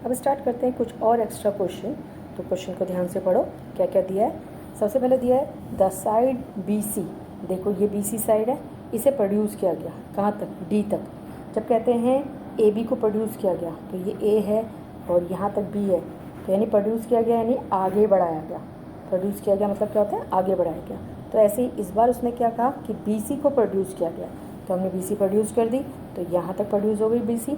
अब स्टार्ट करते हैं कुछ और एक्स्ट्रा क्वेश्चन। तो क्वेश्चन को ध्यान से पढ़ो, क्या क्या दिया है। सबसे पहले दिया है द साइड BC, देखो ये BC साइड है, इसे प्रोड्यूस किया गया कहाँ तक, D तक। जब कहते हैं AB को प्रोड्यूस किया गया तो ये A है और यहाँ तक B है, तो यानी प्रोड्यूस किया गया यानी आगे बढ़ाया गया। प्रोड्यूस किया गया मतलब क्या होता है, आगे बढ़ाया गया। तो ऐसे ही इस बार उसने क्या कहा कि BC को प्रोड्यूस किया गया, तो हमने BC प्रोड्यूस कर दी, तो यहाँ तक प्रोड्यूस हो गई BC।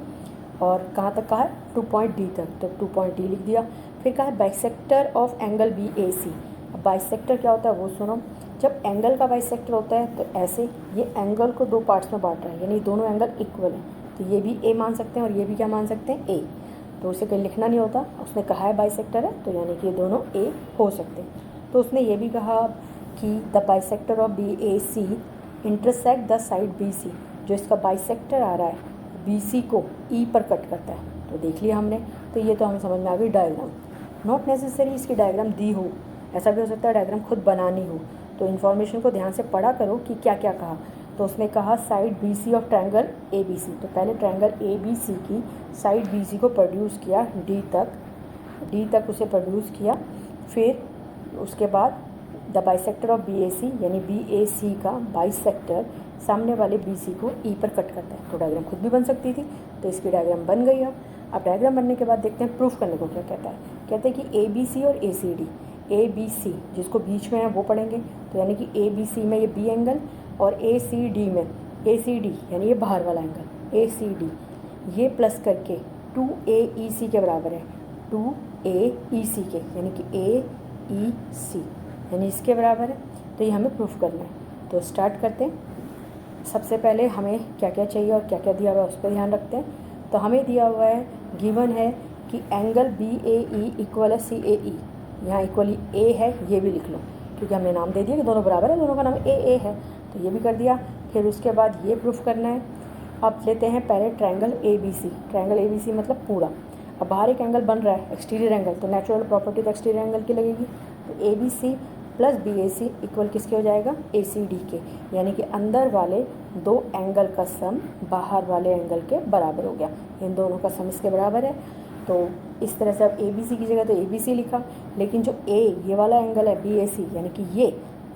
और कहाँ तक कहा है, 2 पॉइंट D तक, तो 2 पॉइंट D लिख दिया। फिर कहा है बाइसेक्टर ऑफ एंगल BAC। अब बाइसेक्टर क्या होता है वो सुनो। जब एंगल का बाइसेक्टर होता है तो ऐसे ये एंगल को 2 पार्ट्स में बांट रहा है, यानी दोनों एंगल इक्वल हैं, तो ये भी A मान सकते हैं और ये भी क्या मान सकते हैं, A। तो उसे कहीं लिखना नहीं होता, उसने कहा है बाइसेक्टर है, तो यानी कि ये दोनों A हो सकते हैं। तो उसने ये भी कहा कि the bisector of BAC intersect the side BC, जो इसका बाइसेक्टर आ रहा है BC को E पर कट करता है। तो देख लिया हमने, तो ये तो हमें समझ में आ गई डायग्राम। नॉट नेसेसरी इसकी डायग्राम दी हो, ऐसा भी हो सकता है डायग्राम खुद बनानी हो। तो इन्फॉर्मेशन को ध्यान से पढ़ा करो कि क्या क्या कहा। तो उसने कहा side BC of triangle ABC, तो पहले ट्रायंगल ABC की साइड BC को प्रोड्यूस किया D तक उसे प्रोड्यूस किया। फिर उसके बाद द बाइसेक्टर ऑफ BAC, यानी BAC का बाइसेक्टर सामने वाले BC को E पर कट करता है। तो डायग्राम खुद भी बन सकती थी, तो इसकी डायग्राम बन गई। अब डायग्राम बनने के बाद देखते हैं प्रूफ करने को क्या कहता है। कहते हैं कि ABC और ACD, ABC जिसको बीच में है वो पढ़ेंगे, तो यानी कि ABC में ये B एंगल और ACD में ACD यानी ये बाहर वाला एंगल ACD, ये प्लस करके 2AEC के बराबर है, 2AEC के यानी कि AEC यानी इसके बराबर है। तो ये हमें प्रूफ करना है। तो स्टार्ट करते हैं। सबसे पहले हमें क्या क्या चाहिए और क्या क्या दिया हुआ है उस पर ध्यान रखते हैं। तो हमें दिया हुआ है, गिवन है कि एंगल BAE इक्वल है CAE, यहाँ इक्वली A है, ये भी लिख लो क्योंकि हमने नाम दे दिया कि दोनों बराबर है, दोनों का नाम AA है, तो ये भी कर दिया। फिर उसके बाद ये प्रूफ करना है। अब लेते हैं पहले ट्रायंगल ABC। ट्रायंगल ABC मतलब पूरा। अब बाहर एक एंगल बन रहा है एक्सटीरियर एंगल, तो नेचुरल प्रॉपर्टी तो एक्सटीरियर एंगल की लगेगी। तो ABC प्लस BAC इक्वल किसके हो जाएगा, ACD के, यानी कि अंदर वाले 2 एंगल का सम बाहर वाले एंगल के बराबर हो गया। इन दोनों का सम इसके बराबर है। तो इस तरह से अब ABC की जगह तो ABC लिखा, लेकिन जो A ये वाला एंगल है BAC यानी कि ये,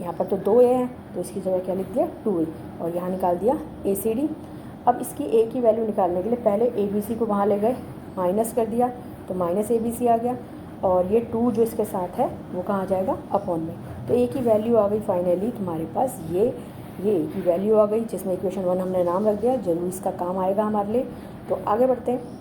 यहाँ पर तो 2A हैं, तो इसकी जगह क्या लिख दिया 2A, और यहाँ निकाल दिया ACD। अब इसकी A की वैल्यू निकालने के लिए पहले ABC को वहाँ ले गए, माइनस कर दिया, तो माइनस ABC आ गया, और ये 2 जो इसके साथ है वो कहाँ आ जाएगा, अपॉन में। तो A की वैल्यू आ गई फाइनली तुम्हारे पास, ये A की वैल्यू आ गई, जिसमें इक्वेशन 1 हमने नाम रख दिया, जरूर इसका काम आएगा हमारे लिए। तो आगे बढ़ते हैं।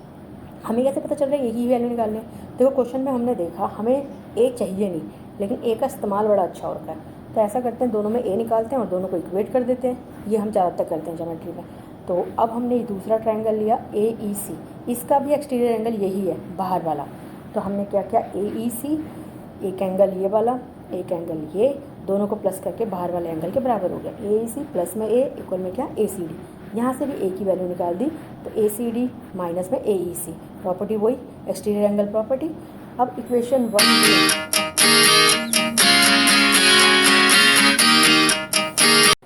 हमें कैसे पता चल रहा है A की वैल्यू निकालने। देखो क्वेश्चन में हमने देखा हमें A चाहिए नहीं, लेकिन A का इस्तेमाल बड़ा अच्छा हो रखा है, तो ऐसा करते हैं दोनों में A निकालते हैं और दोनों को इक्वेट कर देते हैं। ये हम ज़्यादातर करते हैं ज्योमेट्री में। तो अब हमने दूसरा ट्रायंगल लिया AEC, इसका भी एक्सटीरियर एंगल यही है बाहर वाला। तो हमने क्या किया, AEC एक एंगल ये वाला, एक एंगल ये, दोनों को प्लस करके बाहर वाले एंगल के बराबर हो गया। AEC प्लस में A इक्वल में क्या, ACD। यहाँ से भी A की वैल्यू निकाल दी, तो ACD माइनस में AEC, प्रॉपर्टी वही एक्सटीरियर एंगल प्रॉपर्टी। अब equation 1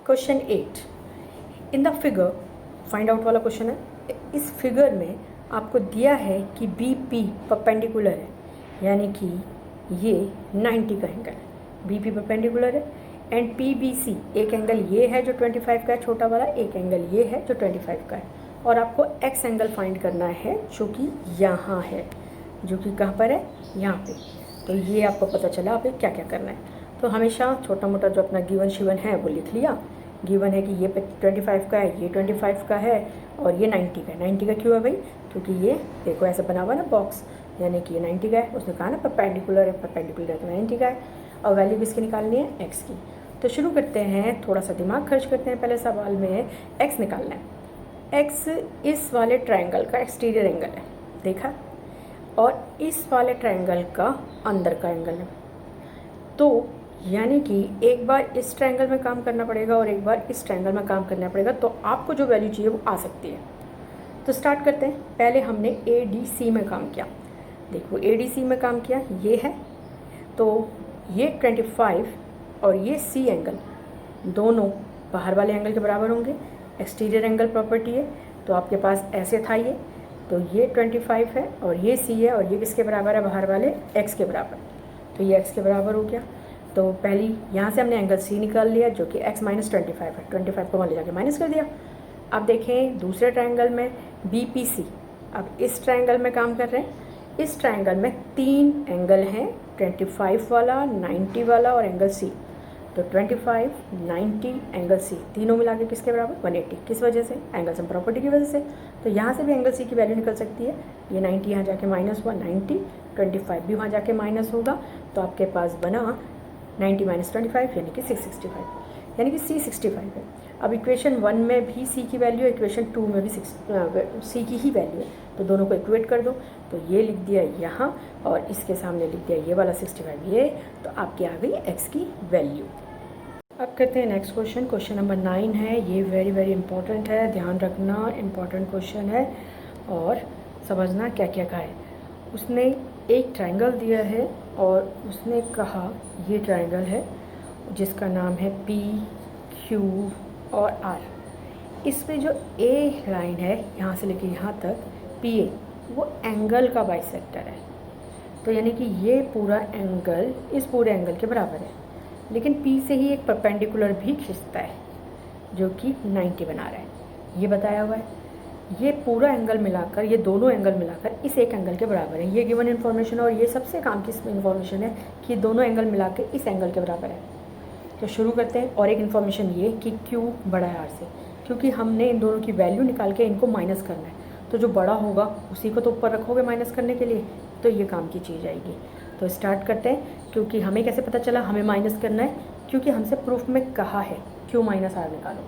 question 8 in the figure find out वाला क्वेश्चन है। इस फिगर में आपको दिया है कि BP परपेंडिकुलर है, यानी कि ये 90 का एंगल है, BP परपेंडिकुलर है, एंड PBC एक एंगल ये है जो 25 का है छोटा वाला, एक एंगल ये है जो 25 का है, और आपको X एंगल फाइंड करना है जो कि यहाँ है, जो कि कहाँ पर है, यहाँ पे। तो ये आपको पता चला आप क्या क्या करना है। तो हमेशा छोटा मोटा जो अपना गिवन शिवन है वो लिख लिया। गिवन है कि ये 25 का है, ये 25 का है, और ये 90 का है। 90 का क्यों है भाई, क्योंकि ये देखो ऐसे बना हुआ ना बॉक्स, यानी कि ये 90 का है। उसने कहा ना परपेंडिकुलर है, परपेंडिकुलर है तो 90 का है, और वैल्यू किसकी निकालनी है, X की। तो शुरू करते हैं, थोड़ा सा दिमाग खर्च करते हैं। पहले सवाल में X निकालना है। X इस वाले ट्रायंगल का एक्सटीरियर एंगल है, देखा, और इस वाले ट्रायंगल का अंदर का एंगल है। तो यानी कि एक बार इस ट्रायंगल में काम करना पड़ेगा और एक बार इस ट्रायंगल में काम करना पड़ेगा, तो आपको जो वैल्यू चाहिए वो आ सकती है। तो स्टार्ट करते हैं। पहले हमने ADC में काम किया। देखो ADC में काम किया, ये है, तो ये 25 और ये C एंगल दोनों बाहर वाले एंगल के बराबर होंगे, एक्सटीरियर एंगल प्रॉपर्टी है। तो आपके पास ऐसे था ये, तो ये 25 है और ये सी है और ये किसके बराबर है, बाहर वाले x के बराबर, तो ये x के बराबर हो गया। तो पहली यहाँ से हमने एंगल सी निकाल लिया जो कि x माइनस 25 है, 25 को वहाँ ले जाके माइनस कर दिया। अब देखें दूसरे ट्रायंगल में BPC, अब इस ट्रायंगल में काम कर रहे हैं। इस ट्रायंगल में 3 एंगल हैं, 25 वाला, 90 वाला और एंगल C। तो 25, 90, एंगल C तीनों मिला के किसके बराबर, 180। किस वजह से, एंगल सम प्रॉपर्टी की वजह से। तो यहाँ से भी एंगल C की वैल्यू निकल सकती है। ये 90 यहाँ जाके माइनस हुआ, 90, 25 भी वहाँ जाके माइनस होगा, तो आपके पास बना 90 माइनस 25 यानी कि 665, यानी कि C 65 है। अब इक्वेशन 1 में भी C की वैल्यू है, इक्वेशन 2 में भी C की ही वैल्यू है, तो दोनों को इक्वेट कर दो। तो ये लिख दिया यहाँ और इसके सामने लिख दिया ये वाला 65 ये, तो आपकी आ गई x की वैल्यू। अब करते हैं नेक्स्ट क्वेश्चन। क्वेश्चन नंबर 9 है। ये वेरी वेरी इंपॉर्टेंट है, ध्यान रखना, इंपॉर्टेंट क्वेश्चन है और समझना क्या क्या कहा है। उसने एक ट्रायंगल दिया है और उसने कहा ये ट्रायंगल है जिसका नाम है P, Q और R। इसमें जो A लाइन है यहाँ से लेके यहाँ तक PA, वो एंगल का बाइसेक्टर है। तो यानी कि ये पूरा एंगल इस पूरे एंगल के बराबर है, लेकिन P से ही एक परपेंडिकुलर भी खिंचता है जो कि 90 बना रहा है, ये बताया हुआ है। ये पूरा एंगल मिलाकर, ये दोनों एंगल मिलाकर इस एक एंगल के बराबर है। ये गिवन इन्फॉर्मेशन और ये सबसे काम की इन्फॉर्मेशन है कि दोनों एंगल मिला के इस एंगल के बराबर है। तो शुरू करते हैं। और एक इन्फॉर्मेशन ये कि Q बड़ा है R से, क्योंकि हमने इन दोनों की वैल्यू निकाल के इनको माइनस करना है। तो जो बड़ा होगा उसी को तो ऊपर रखोगे माइनस करने के लिए, तो ये काम की चीज़ आएगी। तो स्टार्ट करते हैं। क्योंकि हमें कैसे पता चला हमें माइनस करना है, क्योंकि हमसे प्रूफ में कहा है Q माइनस R निकालो।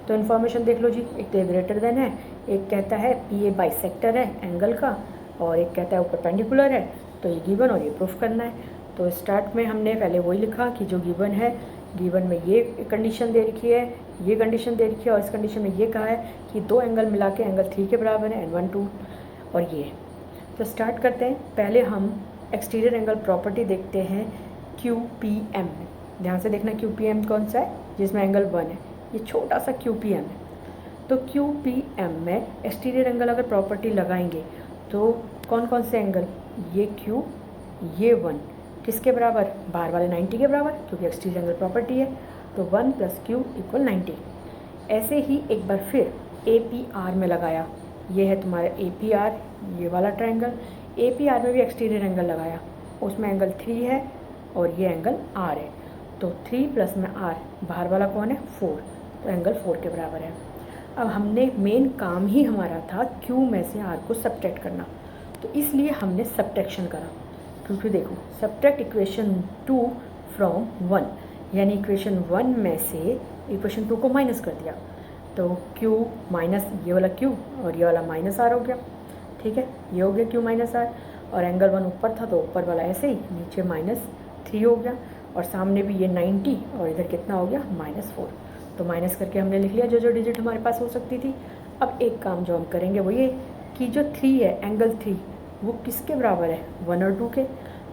तो इन्फॉर्मेशन देख लो जी, एक तो ग्रेटर देन है, एक कहता है PA बाइसेक्टर है एंगल का, और एक कहता है वो परपेंडिकुलर है। तो ये गिवन और ये प्रूफ करना है। तो स्टार्ट में हमने पहले वही लिखा कि जो गिवन है, गिवन में ये कंडीशन दे रखी है, ये कंडीशन दे रखी है, और इस कंडीशन में ये कहा है कि दो एंगल मिला के एंगल 3 के बराबर है, N1 2 और ये। तो स्टार्ट करते हैं। पहले हम एक्सटीरियर एंगल प्रॉपर्टी देखते हैं QPM में। ध्यान से देखना QPM कौन सा है, जिसमें एंगल 1 है, ये छोटा सा QPM है। तो QPM में एक्सटीरियर एंगल अगर प्रॉपर्टी लगाएंगे तो कौन कौन से एंगल, ये Q, ये 1 किसके बराबर, बाहर वाले 90 के बराबर, क्योंकि एक्सटीरियर एंगल प्रॉपर्टी है। तो 1 + Q = 90। ऐसे ही एक बार फिर APR में लगाया, ये है तुम्हारा APR, ये वाला ट्रायंगल। APR में भी एक्सटीरियर एंगल लगाया, उसमें एंगल 3 है और ये एंगल R है। तो 3 + में R, बाहर वाला कौन है, 4, तो एंगल 4 के बराबर है। अब हमने मेन काम ही हमारा था Q में से R को सब्ट्रैक्ट करना, तो इसलिए हमने सब्ट्रैक्शन करा। क्योंकि देखो सब्ट्रैक्ट इक्वेशन 2 फ्रॉम 1, यानी इक्वेशन 1 में से इक्वेशन 2 को माइनस कर दिया। तो Q माइनस ये वाला Q और ये वाला माइनस R हो गया, ठीक है, ये हो गया Q माइनस R। और एंगल 1 ऊपर था तो ऊपर वाला ऐसे ही नीचे -3 हो गया, और सामने भी ये 90 और इधर कितना हो गया -4। तो माइनस करके हमने लिख लिया जो जो डिजिट हमारे पास हो सकती थी। अब एक काम जो हम करेंगे वो ये कि जो 3 है, एंगल 3, वो किसके बराबर है, 1 और 2 के।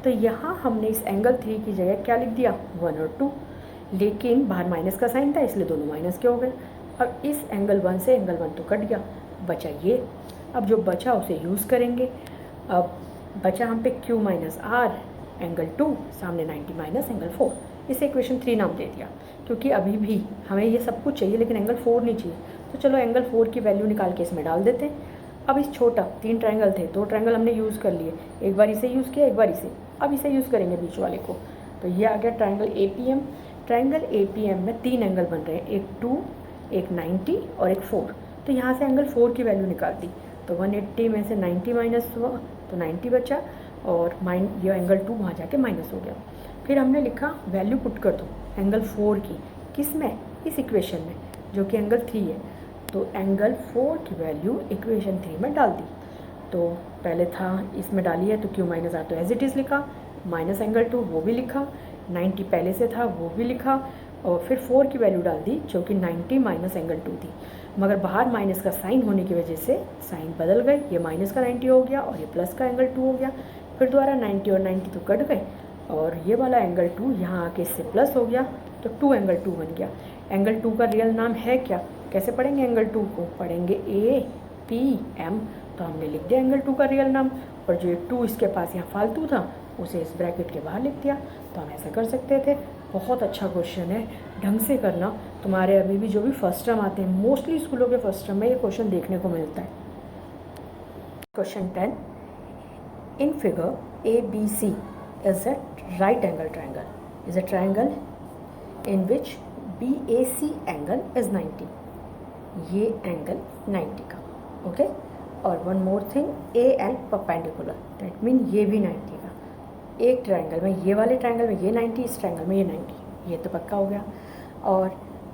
तो यहाँ हमने इस एंगल 3 की जगह क्या लिख दिया, 1 और 2, लेकिन बाहर माइनस का साइन था इसलिए दोनों माइनस के हो गए। अब इस एंगल 1 से एंगल 1 तो कट गया, बचा ये। अब जो बचा उसे यूज़ करेंगे। अब बचा हम पे Q माइनस R, एंगल 2, सामने 90 माइनस एंगल 4। इसे इक्वेशन 3 नाम दे दिया, क्योंकि अभी भी हमें ये सब कुछ चाहिए लेकिन एंगल 4 नहीं चाहिए। तो चलो एंगल 4 की वैल्यू निकाल के इसमें डाल देते हैं। अब इस छोटा 3 ट्रायंगल थे, 2 ट्रायंगल हमने यूज़ कर लिए, एक बार इसे यूज़ किया, एक बार इसे, अब इसे यूज़ करेंगे बीच वाले को। तो ये आ गया ट्रायंगल APM। ट्रायंगल APM में 3 एंगल बन रहे हैं, एक 2, एक 90 और एक 4। तो यहाँ से एंगल 4 की वैल्यू निकाल दी, तो 180 में से 90 माइनस हुआ तो 90 बचा, और ये एंगल 2 वहाँ जाके माइनस हो गया। फिर हमने लिखा वैल्यू पुट कर दो एंगल 4 की, किस में, इस इक्वेशन में जो कि एंगल 3 है। तो एंगल 4 की वैल्यू इक्वेशन 3 में डाल दी। तो पहले था इसमें डाली है तो Q माइनस R तो एज इट इज़ लिखा, माइनस एंगल 2 वो भी लिखा, 90 पहले से था वो भी लिखा, और फिर 4 की वैल्यू डाल दी जो कि 90 माइनस एंगल 2 थी। मगर बाहर माइनस का साइन होने की वजह से साइन बदल गए, ये माइनस का 90 हो गया और ये प्लस का एंगल 2 हो गया। फिर दोबारा 90 और 90 तो कट गए, और ये वाला एंगल 2 यहाँ आके इससे प्लस हो गया, तो 2 एंगल 2 बन गया। एंगल 2 का रियल नाम है क्या, कैसे पढ़ेंगे एंगल 2 को, पढ़ेंगे APM। तो तो हमने लिख दिया एंगल 2 का रियल नाम, और जो 2 इसके पास यहाँ फालतू था उसे इस ब्रैकेट के बाहर लिख दिया। तो हम ऐसा कर सकते थे। बहुत अच्छा क्वेश्चन है, ढंग से करना। तुम्हारे अभी भी जो भी फर्स्ट टर्म आते हैं, मोस्टली स्कूलों के फर्स्ट टर्म में ये क्वेश्चन देखने को मिलता है। Question 10, in figure ABC is a right angle triangle, is a triangle in which BAC angle is 90, ये एंगल 90 का, ओके। और one more thing, AL perpendicular, that mean ये भी 90 का। एक ट्रायंगल में, ये वाले ट्रायंगल में ये 90, इस ट्रायंगल में ये 90, ये तो पक्का हो गया। और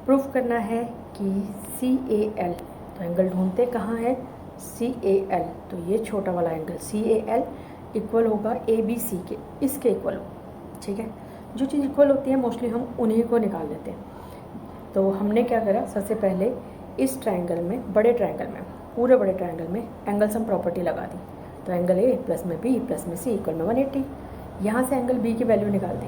प्रूफ करना है कि CAL, तो एंगल ढूंढते कहाँ है, CAL, तो ये छोटा वाला एंगल CAL इक्वल होगा ABC के, इसके इक्वल हो, ठीक है। जो चीज़ इक्वल होती है मोस्टली हम उन्हीं को निकाल लेते हैं। तो हमने क्या करा, सबसे पहले इस ट्रायंगल में, बड़े ट्रायंगल में, पूरे बड़े ट्रायंगल में एंगल सम प्रॉपर्टी लगा दी। तो एंगल A प्लस में B प्लस में C इक्वल में 180। यहाँ से एंगल B की वैल्यू निकाल दी।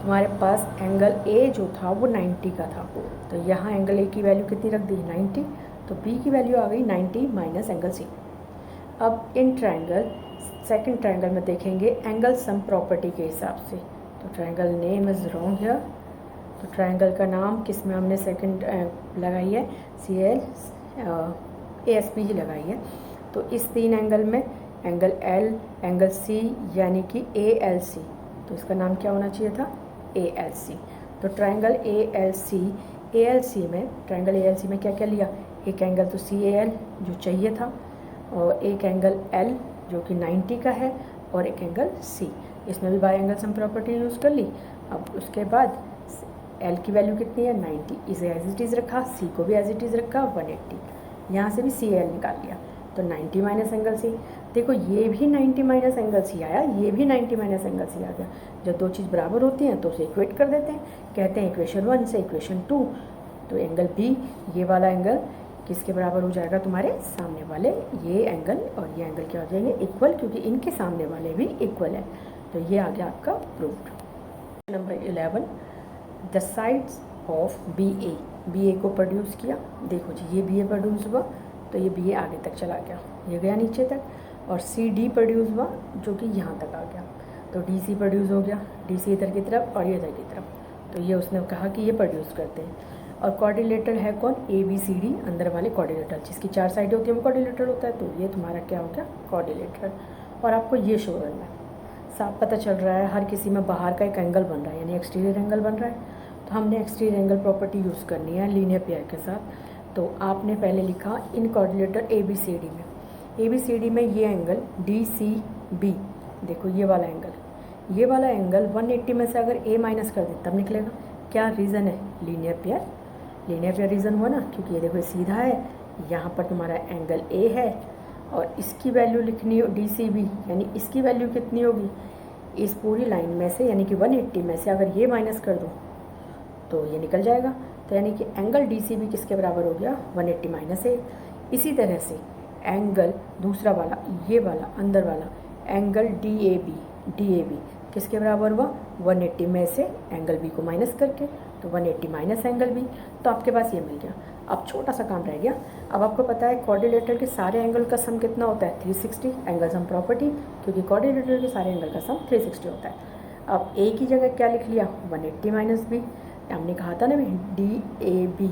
तुम्हारे पास एंगल A जो था वो 90 का था, तो यहाँ एंगल A की वैल्यू कितनी रख दी, 90। तो B की वैल्यू आ गई 90 माइनस एंगल C। अब इन ट्रायंगल, सेकंड ट्रायंगल में देखेंगे एंगल सम प्रॉपर्टी के हिसाब से। तो triangle name is wrong here. तो ट्रायंगल का नाम किस में हमने सेकंड लगाई है, CL ASP ही लगाई है। तो इस 3 एंगल में एंगल L, एंगल C यानी कि ALC, तो इसका नाम क्या होना चाहिए था, ALC। तो ट्रायंगल ALC में, ट्रायंगल ALC में क्या क्या लिया, एक एंगल तो CAL जो चाहिए था, और एक एंगल L जो कि 90 का है, और एक एंगल C। इसमें भी bye angle sum property use कर ली। अब उसके बाद L की वैल्यू कितनी है, 90, इसे एज इट इज़ रखा, C को भी एज इट इज़ रखा, 180। यहाँ से भी CL निकाल लिया, तो 90 माइनस एंगल C। देखो ये भी 90 माइनस एंगल C आया, ये भी 90 माइनस एंगल C आ गया। जब दो चीज़ बराबर होती हैं तो उसे इक्वेट कर देते हैं, कहते हैं इक्वेशन 1 से इक्वेशन 2। तो एंगल B, ये वाला एंगल किसके बराबर हो जाएगा, तुम्हारे सामने वाले ये एंगल और ये एंगल क्या हो जाएंगे, इक्वल, क्योंकि इनके सामने वाले भी इक्वल है। तो ये आ गया आपका proofed. Number 11, the sides of BA को प्रोड्यूस किया। देखो जी, ये BA प्रोड्यूस हुआ, तो ये BA आगे तक चला गया, ये गया नीचे तक, और CD प्रोड्यूस हुआ जो कि यहाँ तक आ गया। तो DC प्रोड्यूस हो गया, DC इधर की तरफ और ये इधर की तरफ। तो ये उसने कहा कि ये प्रोड्यूस करते हैं। और क्वाड्रिलेटरल है कौन, ABCD, अंदर वाले क्वाड्रिलेटरल, जिसकी 4 साइड होती है वो क्वाड्रिलेटरल होता है। तो ये तुम्हारा क्या हो गया, क्वाड्रिलेटरल। और आपको ये शो करना है, साफ पता चल रहा है हर किसी में बाहर का एक एंगल बन रहा है, यानी एक्सटीरियर एंगल बन रहा है। तो हमने एक्सटीरियर एंगल प्रॉपर्टी यूज़ करनी है लीनियर पेयर के साथ। तो आपने पहले लिखा इन क्वाड्रिलेटर ABCD में, ABCD में ये एंगल DCB, देखो ये वाला एंगल 180 में से अगर A माइनस कर दे तब निकलेगा। क्या रीज़न है, लीनियर पेयर रीज़न हुआ ना, क्योंकि ये देखो सीधा है, यहाँ पर तुम्हारा एंगल A है, और इसकी वैल्यू लिखनी हो DCB, यानी इसकी वैल्यू कितनी होगी, इस पूरी लाइन में से, यानी कि 180 में से अगर ये माइनस कर दो तो ये निकल जाएगा। तो यानी कि एंगल DCB किसके बराबर हो गया, 180 माइनस A। इसी तरह से एंगल दूसरा वाला, ये वाला अंदर वाला एंगल DAB किसके बराबर हुआ, 180 में से एंगल B को माइनस करके, तो 180 माइनस एंगल B। तो आपके पास ये मिल गया। अब छोटा सा काम रह गया। अब आपको पता है क्वाड्रिलेटरल के सारे एंगल का सम कितना होता है, 360, एंगल सम प्रॉपर्टी, क्योंकि क्वाड्रिलेटरल के सारे एंगल का सम 360 होता है। अब A की जगह क्या लिख लिया, 180 माइनस B। हमने कहा था ना DAB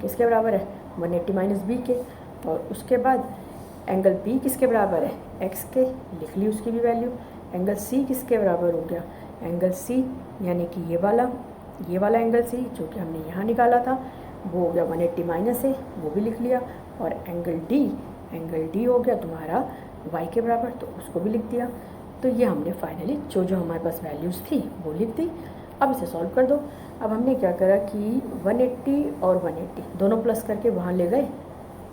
किसके बराबर है, 180 माइनस B के। और उसके बाद एंगल B किसके बराबर है, X के, लिख ली उसकी भी वैल्यू। एंगल C किसके बराबर हो गया, एंगल C यानी कि ये वाला एंगल C जो कि हमने यहाँ निकाला था वो हो गया 180 माइनस A, वो भी लिख लिया। और एंगल D हो गया तुम्हारा Y के बराबर, तो उसको भी लिख दिया। तो ये हमने फाइनली जो हमारे पास वैल्यूज़ थी वो लिख दी। अब इसे सॉल्व कर दो। अब हमने क्या करा कि 180 और 180 दोनों प्लस करके वहाँ ले गए,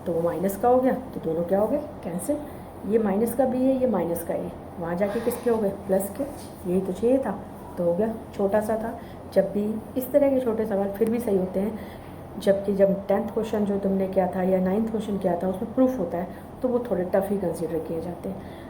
तो वो माइनस का हो गया, तो दोनों क्या हो गए, कैंसिल। ये माइनस का B है, ये माइनस का A, वहाँ जाके किसके हो गए, प्लस के। यही तो चाहिए था, तो हो गया। छोटा सा था। जब भी इस तरह के छोटे सवाल फिर भी सही होते हैं, जबकि जब 10th क्वेश्चन जो तुमने किया था या 9th क्वेश्चन किया था उसमें प्रूफ होता है, तो वो थोड़े टफ ही कंसीडर किए जाते हैं।